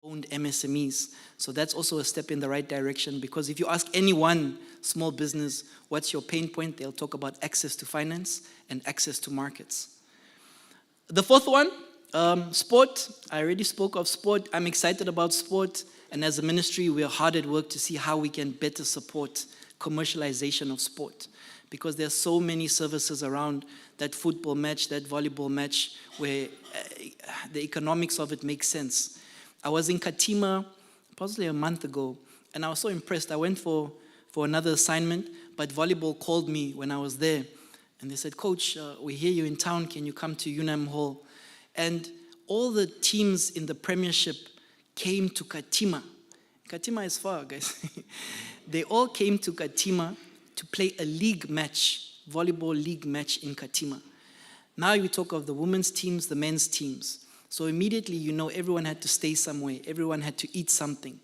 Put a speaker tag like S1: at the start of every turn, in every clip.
S1: owned MSMEs. So that's also a step in the right direction, because if you ask any one small business, what's your pain point, they'll talk about access to finance and access to markets. The fourth one, sport. I already spoke of sport. I'm excited about sport. And as a ministry, we are hard at work to see how we can better support commercialization of sport. Because there are so many services around that football match, that volleyball match, where the economics of it makes sense. I was in Katima possibly a month ago, and I was so impressed. I went for another assignment, but volleyball called me when I was there. And they said, "Coach, we hear you in town. Can you come to UNAM Hall?" And all the teams in the Premiership came to Katima. Katima is far, guys. They all came to Katima to play a league match, volleyball league match in Katima. Now we talk of the women's teams, the men's teams. So immediately, everyone had to stay somewhere. Everyone had to eat something.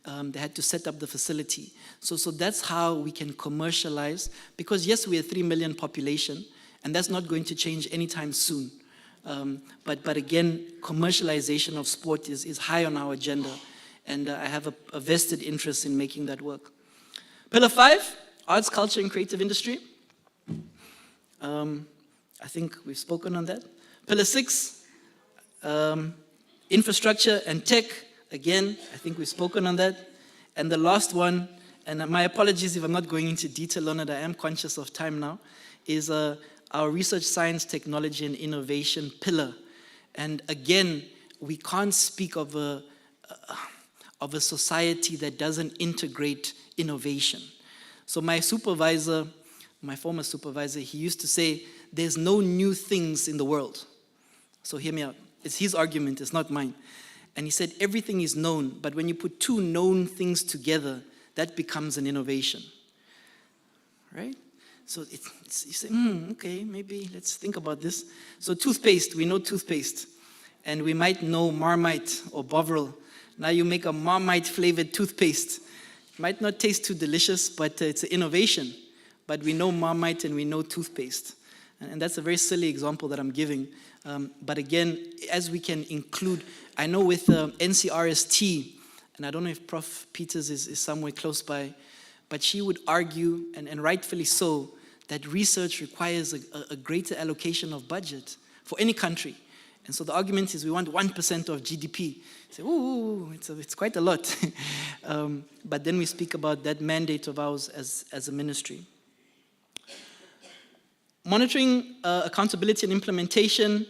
S1: They had to set up the facility. So that's how we can commercialize. Because yes, we're a 3 million population, and that's not going to change anytime soon. But again, commercialization of sport is high on our agenda. And I have a vested interest in making that work. Pillar 5, arts, culture, and creative industry. I think we've spoken on that. Pillar 6, infrastructure and tech. Again, I think we've spoken on that. And the last one, and my apologies if I'm not going into detail on it, I am conscious of time now, is our research, science, technology, and innovation pillar. And again, we can't speak of a society that doesn't integrate innovation. So my supervisor, my former supervisor, he used to say, there's no new things in the world. So hear me out. It's his argument, it's not mine. And he said, everything is known, but when you put two known things together, that becomes an innovation. Right? So you say, okay, maybe let's think about this. So toothpaste, we know toothpaste. And we might know Marmite or Bovril. Now you make a Marmite-flavored toothpaste. It might not taste too delicious, but it's an innovation. But we know Marmite and we know toothpaste. And that's a very silly example that I'm giving. But again, as we can include, I know with NCRST, and I don't know if Prof. Peters is somewhere close by, but she would argue, and rightfully so, that research requires a greater allocation of budget for any country. And so the argument is we want 1% of GDP. You say, ooh, it's quite a lot. But then we speak about that mandate of ours as a ministry. Monitoring, accountability, and implementation.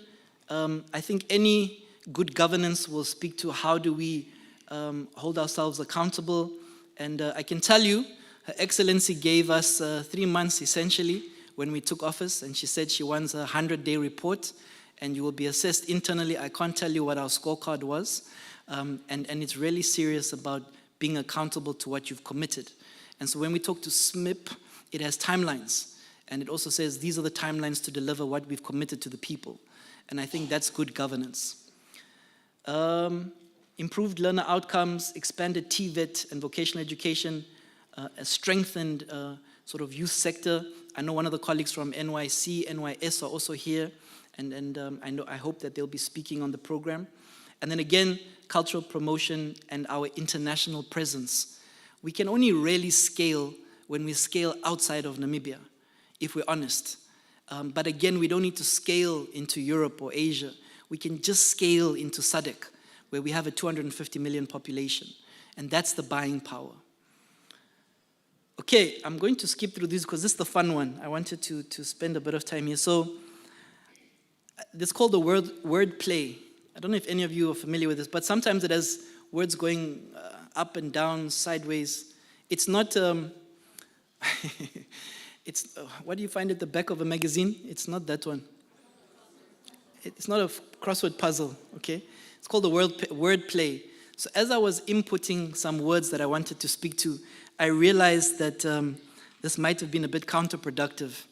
S1: I think any good governance will speak to how do we hold ourselves accountable. And I can tell you, Her Excellency gave us 3 months essentially when we took office, and she said she wants a 100-day report, and you will be assessed internally. I can't tell you what our scorecard was, and it's really serious about being accountable to what you've committed. And so when we talk to SMIP, it has timelines. And it also says these are the timelines to deliver what we've committed to the people. And I think that's good governance. Improved learner outcomes, expanded TVET and vocational education, a strengthened sort of youth sector. I know one of the colleagues from NYC, NYS are also here. And I hope that they'll be speaking on the program. And then again, cultural promotion and our international presence. We can only really scale when we scale outside of Namibia, if we're honest. But again, we don't need to scale into Europe or Asia. We can just scale into SADC, where we have a 250 million population. And that's the buying power. Okay, I'm going to skip through this because this is the fun one. I wanted to spend a bit of time here. So, it's called the wordplay. I don't know if any of you are familiar with this, but sometimes it has words going up and down, sideways. It's not... what do you find at the back of a magazine? It's not that one. It's not a crossword puzzle, okay? It's called the wordplay. So as I was inputting some words that I wanted to speak to, I realized that this might have been a bit counterproductive.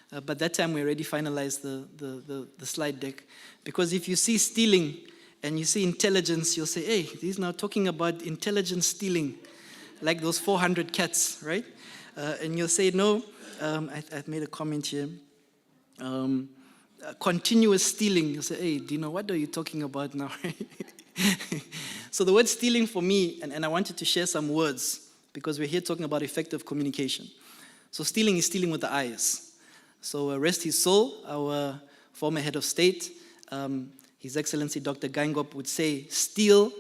S1: But that time we already finalized the slide deck. Because if you see stealing and you see intelligence, you'll say, hey, he's now talking about intelligence stealing, like those 400 cats, right? And you'll say, no, I've made a comment here. Continuous stealing. You'll say, hey, Dino, what are you talking about now? So the word stealing for me, and I wanted to share some words because we're here talking about effective communication. So stealing is stealing with the eyes. So rest his soul, our former head of state, His Excellency Dr. Gangop would say, steal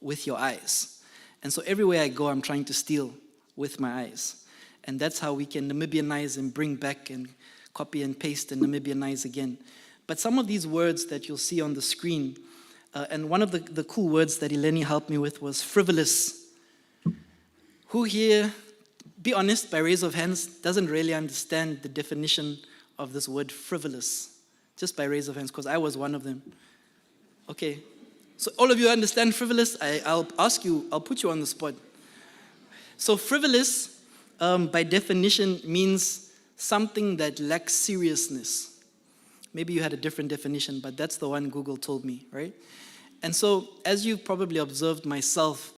S1: with your eyes. And so everywhere I go, I'm trying to steal with my eyes. And that's how we can Namibianize and bring back and copy and paste and Namibianize again. But some of these words that you'll see on the screen, and one of the cool words that Eleni helped me with was frivolous. Who here, be honest, by raise of hands, doesn't really understand the definition of this word frivolous? Just by raise of hands, because I was one of them. Okay, so all of you understand frivolous? I'll ask you, I'll put you on the spot. So frivolous, by definition, means something that lacks seriousness. Maybe you had a different definition, but that's the one Google told me, right? And so, as you've probably observed myself